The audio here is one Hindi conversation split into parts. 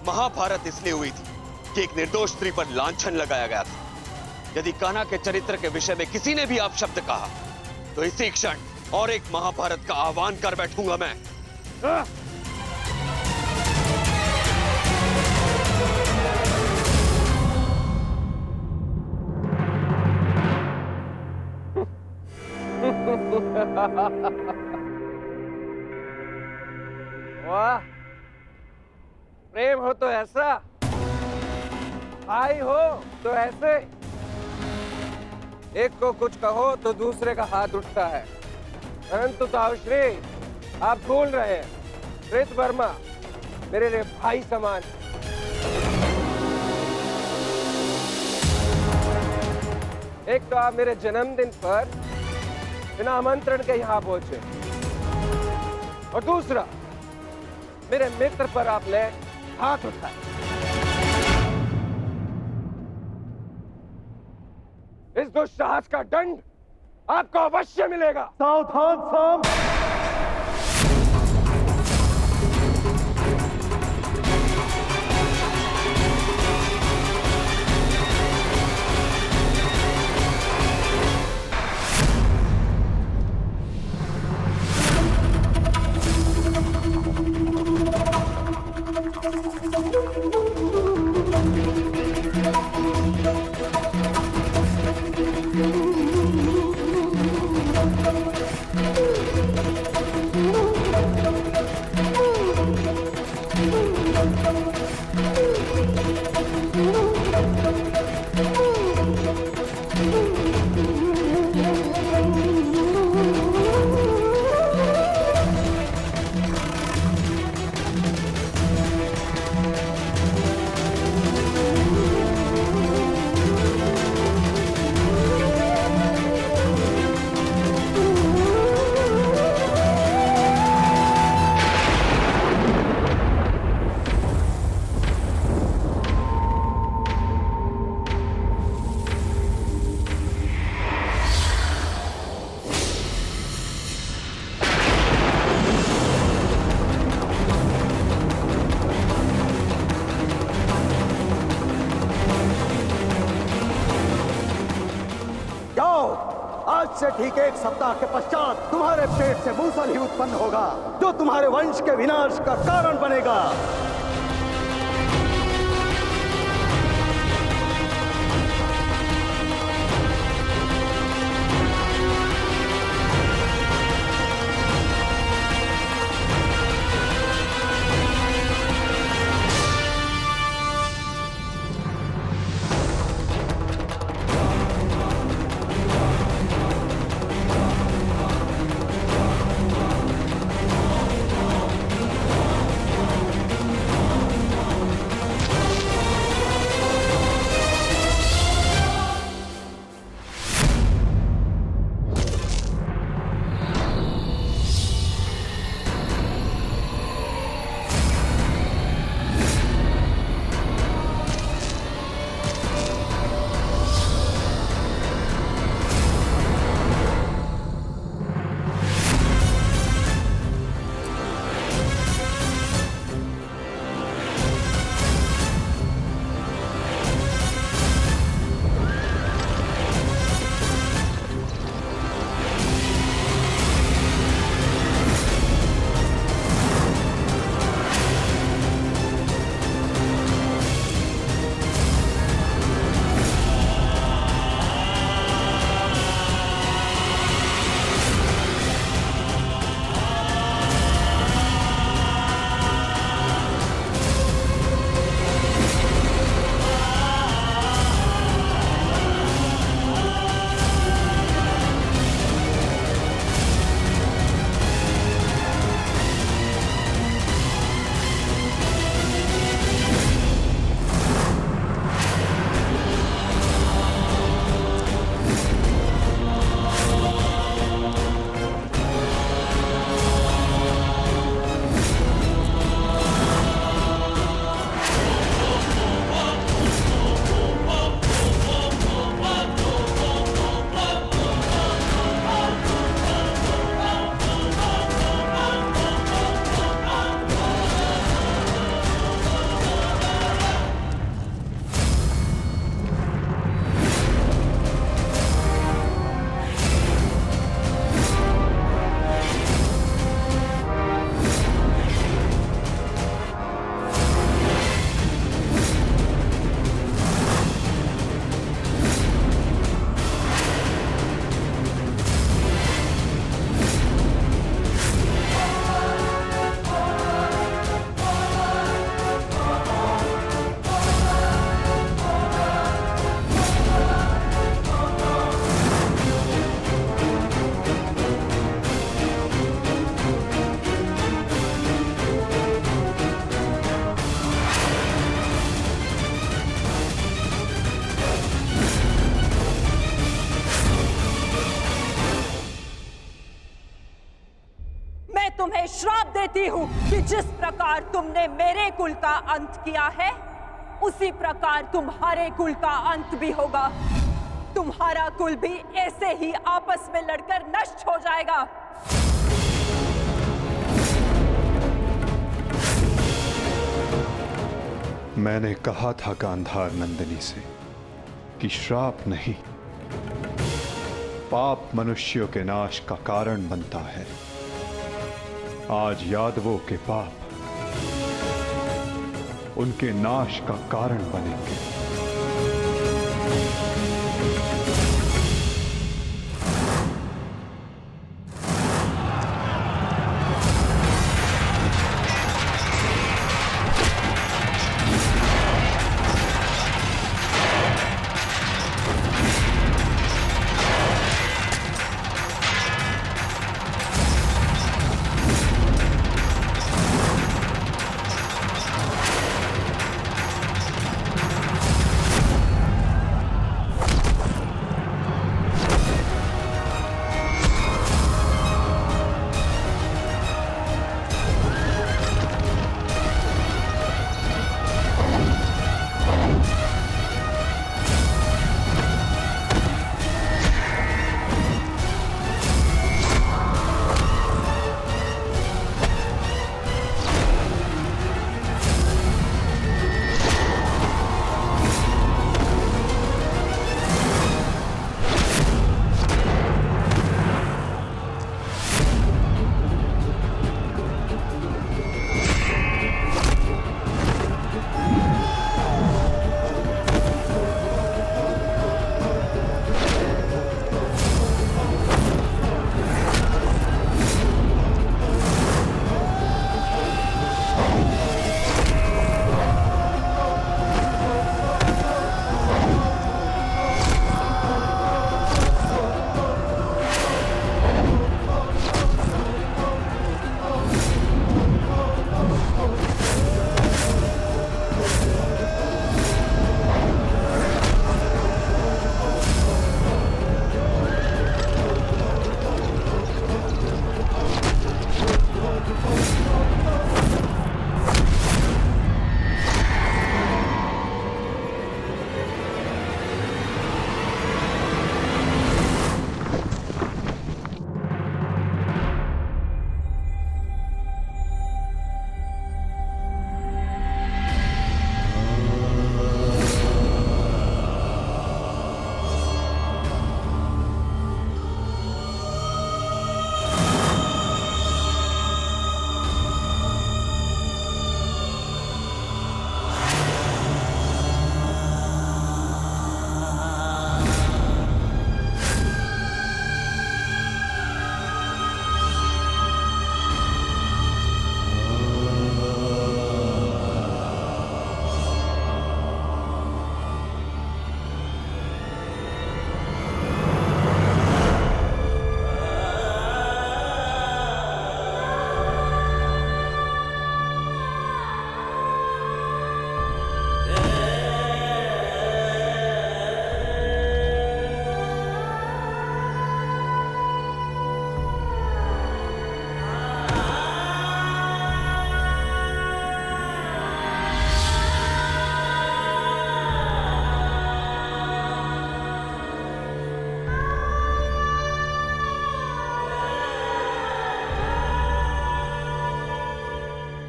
महाभारत इसलिए हुई थी कि एक निर्दोष स्त्री पर लांछन लगाया गया था। यदि कान्हा के चरित्र के विषय में किसी ने भी अपशब्द कहा तो इसी क्षण और एक महाभारत का आह्वान कर बैठूंगा मैं। वाह, प्रेम हो तो ऐसा, भाई हो तो ऐसे। एक को कुछ कहो तो दूसरे का हाथ उठता है। परंतु ताउश्री, आप भूल रहे हैं, कृत वर्मा मेरे लिए भाई समान। एक तो आप मेरे जन्मदिन पर बिना आमंत्रण के यहाँ पहुंचे, और दूसरा मेरे मित्र पर आपने हाथ उठाया। इस दुस्साहस का दंड आपको अवश्य मिलेगा। सावधान साम। आज से ठीक 1 सप्ताह के पश्चात तुम्हारे पेट से मूसल ही उत्पन्न होगा, जो तुम्हारे वंश के विनाश का कारण बनेगा। कहती हूँ कि जिस प्रकार तुमने मेरे कुल का अंत किया है, उसी प्रकार तुम्हारे कुल का अंत भी होगा। तुम्हारा कुल भी ऐसे ही आपस में लड़कर नष्ट हो जाएगा। मैंने कहा था गांधार नंदिनी से कि श्राप नहीं, पाप मनुष्यों के नाश का कारण बनता है। आज यादवों के पाप उनके नाश का कारण बनेंगे।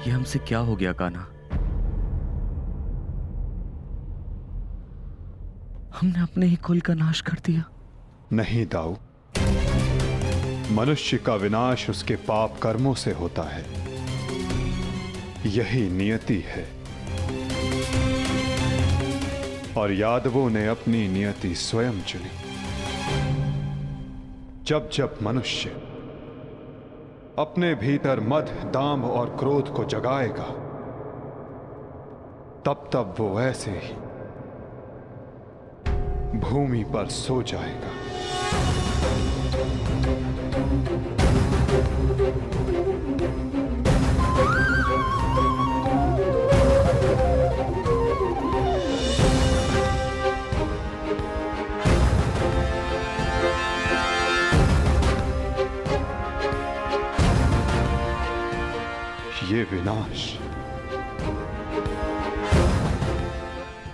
ये हमसे क्या हो गया कान्हा? हमने अपने ही कुल का नाश कर दिया। नहीं दाऊ, मनुष्य का विनाश उसके पाप कर्मों से होता है। यही नियति है और यादवों ने अपनी नियति स्वयं चुनी। जब जब मनुष्य अपने भीतर मद, दाम और क्रोध को जगाएगा, तब तब वो ऐसे ही भूमि पर सो जाएगा। विनाश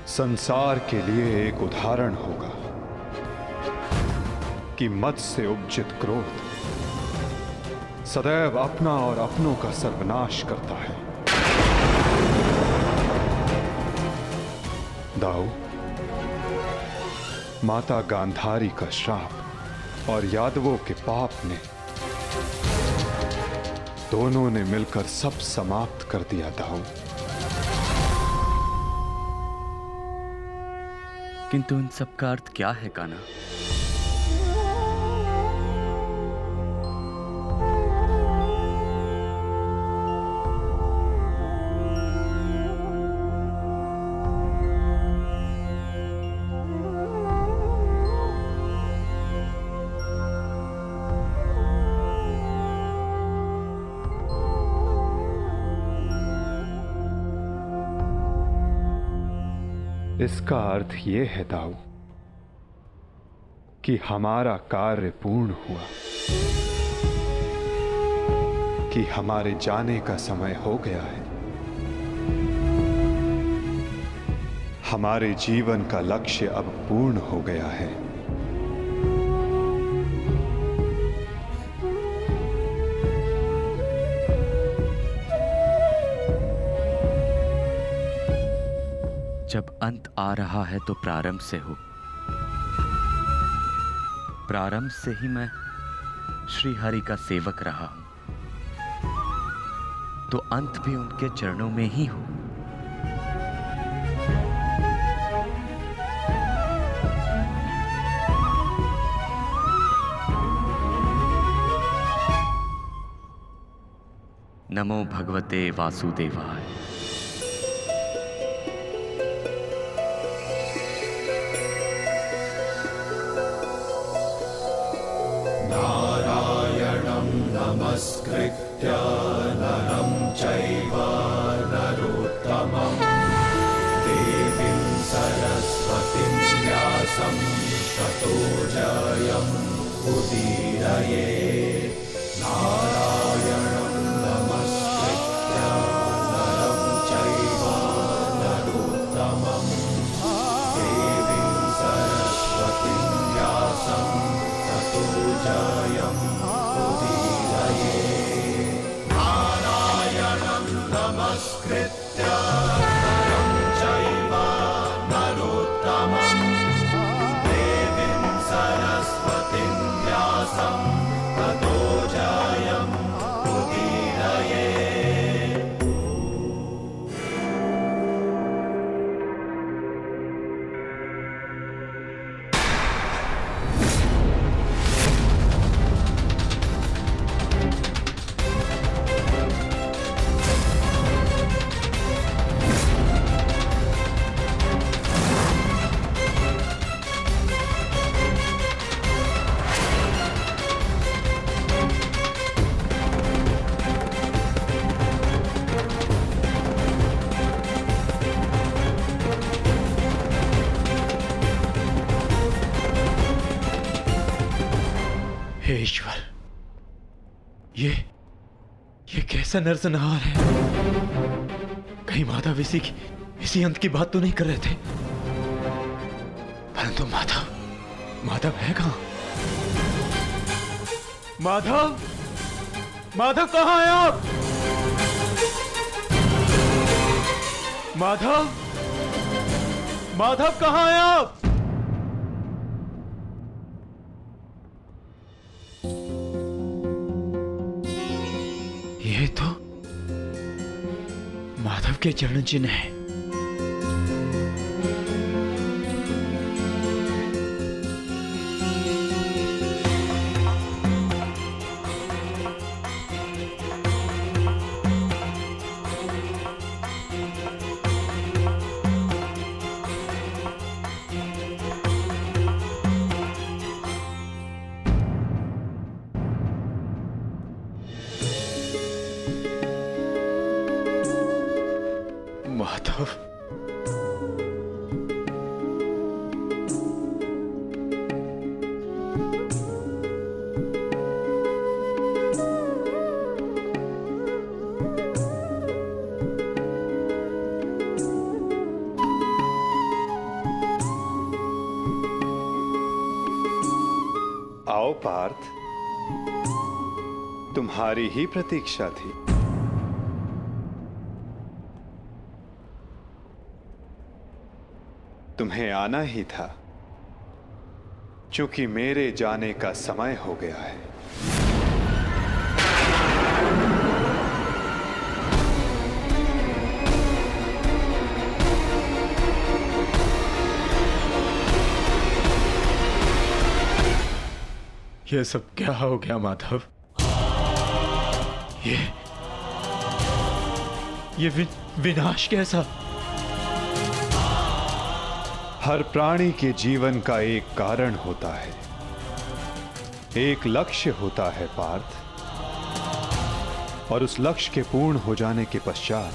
संसार के लिए एक उदाहरण होगा कि मद से उपजित क्रोध सदैव अपना और अपनों का सर्वनाश करता है। दाऊ, माता गांधारी का श्राप और यादवों के पाप ने दोनों ने मिलकर सब समाप्त कर दिया। दाऊ, किंतु इन सब का अर्थ क्या है कान्हा? इसका अर्थ यह है दाऊ कि हमारा कार्य पूर्ण हुआ, कि हमारे जाने का समय हो गया है। हमारे जीवन का लक्ष्य अब पूर्ण हो गया है। जब अंत आ रहा है तो प्रारंभ से हो। प्रारंभ से ही मैं श्री हरि का सेवक रहा हूं, तो अंत भी उनके चरणों में ही हो। नमो भगवते वासुदेवाय। नमस्कृत्य नरं चैव नरोत्तमं देवीं सरस्वतीं व्यासं ततो जयम् उदीरयेत्। नारायणं नमस्कृत्य नरं चैव नरोत्तमं देवीं सरस्वतीं व्यासं ततो जयम् नमस्कृत्य नरं चैव नरोत्तमं देवीं सरस्वतीं व्यासं ततो जयम् उदीरयेत्। हे ईश्वर, ये कैसा नरसंहार है? कहीं माधव इसी अंत की बात तो नहीं कर रहे थे? परंतु माधव है कहां? माधव कहां हैं आप? माधव कहां हैं आप? ये तो माधव के चरण चिन्ह है। माधव, पार्थ, तुम्हारी ही प्रतीक्षा थी। तुम्हें आना ही था, क्योंकि मेरे जाने का समय हो गया है। ये सब क्या हो गया माधव? ये विनाश कैसा? हर प्राणी के जीवन का एक कारण होता है, एक लक्ष्य होता है पार्थ, और उस लक्ष्य के पूर्ण हो जाने के पश्चात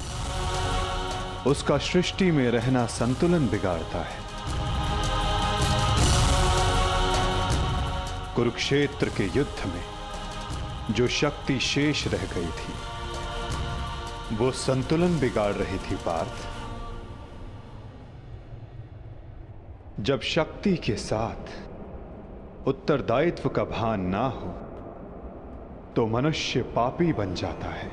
उसका सृष्टि में रहना संतुलन बिगाड़ता है। कुरुक्षेत्र के युद्ध में जो शक्ति शेष रह गई थी, वो संतुलन बिगाड़ रही थी पार्थ। जब शक्ति के साथ उत्तरदायित्व का भान ना हो तो मनुष्य पापी बन जाता है,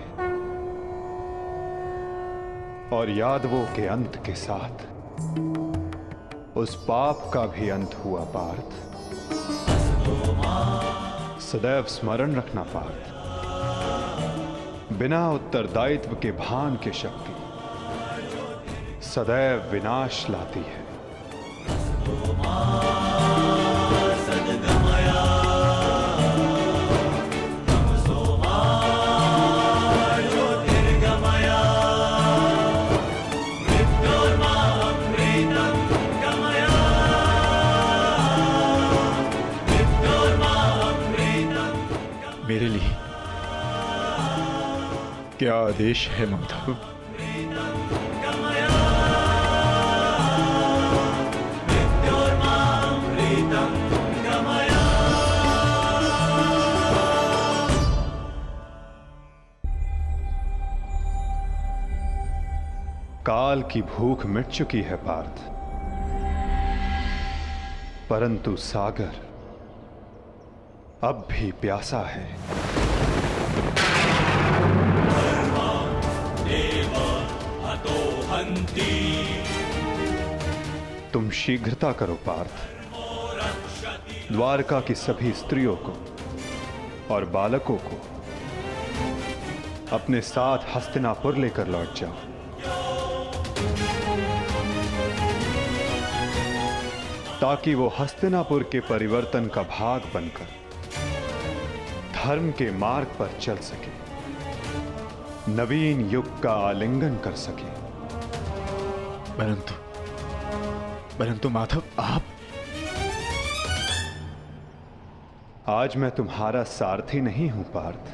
और यादवों के अंत के साथ उस पाप का भी अंत हुआ पार्थ। सदैव स्मरण रखना पार्थ, बिना उत्तरदायित्व के भान की शक्ति सदैव विनाश लाती है। मेरे लिए क्या आदेश है माधव? काल की भूख मिट चुकी है पार्थ, परंतु सागर अब भी प्यासा है। तुम शीघ्रता करो पार्थ, द्वारका की सभी स्त्रियों को और बालकों को अपने साथ हस्तिनापुर लेकर लौट जाओ। ताकि वो हस्तिनापुर के परिवर्तन का भाग बनकर धर्म के मार्ग पर चल सके, नवीन युग का आलिंगन कर सके। परंतु माधव, आप? आज मैं तुम्हारा सारथी नहीं हूं पार्थ।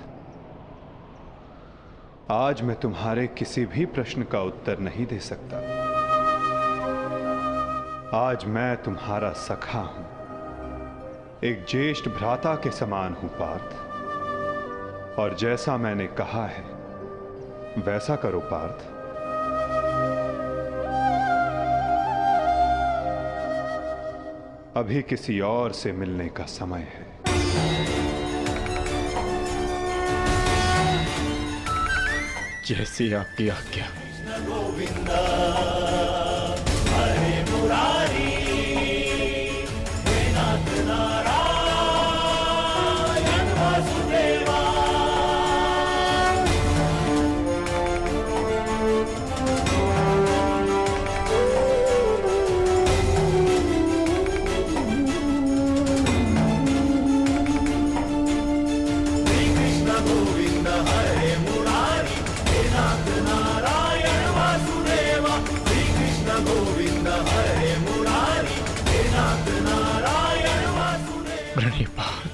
आज मैं तुम्हारे किसी भी प्रश्न का उत्तर नहीं दे सकता। आज मैं तुम्हारा सखा हूं, एक ज्येष्ठ भ्राता के समान हूं पार्थ, और जैसा मैंने कहा है वैसा करो पार्थ। अभी किसी और से मिलने का समय है। जैसी आपकी आज्ञा। प्रणिपात।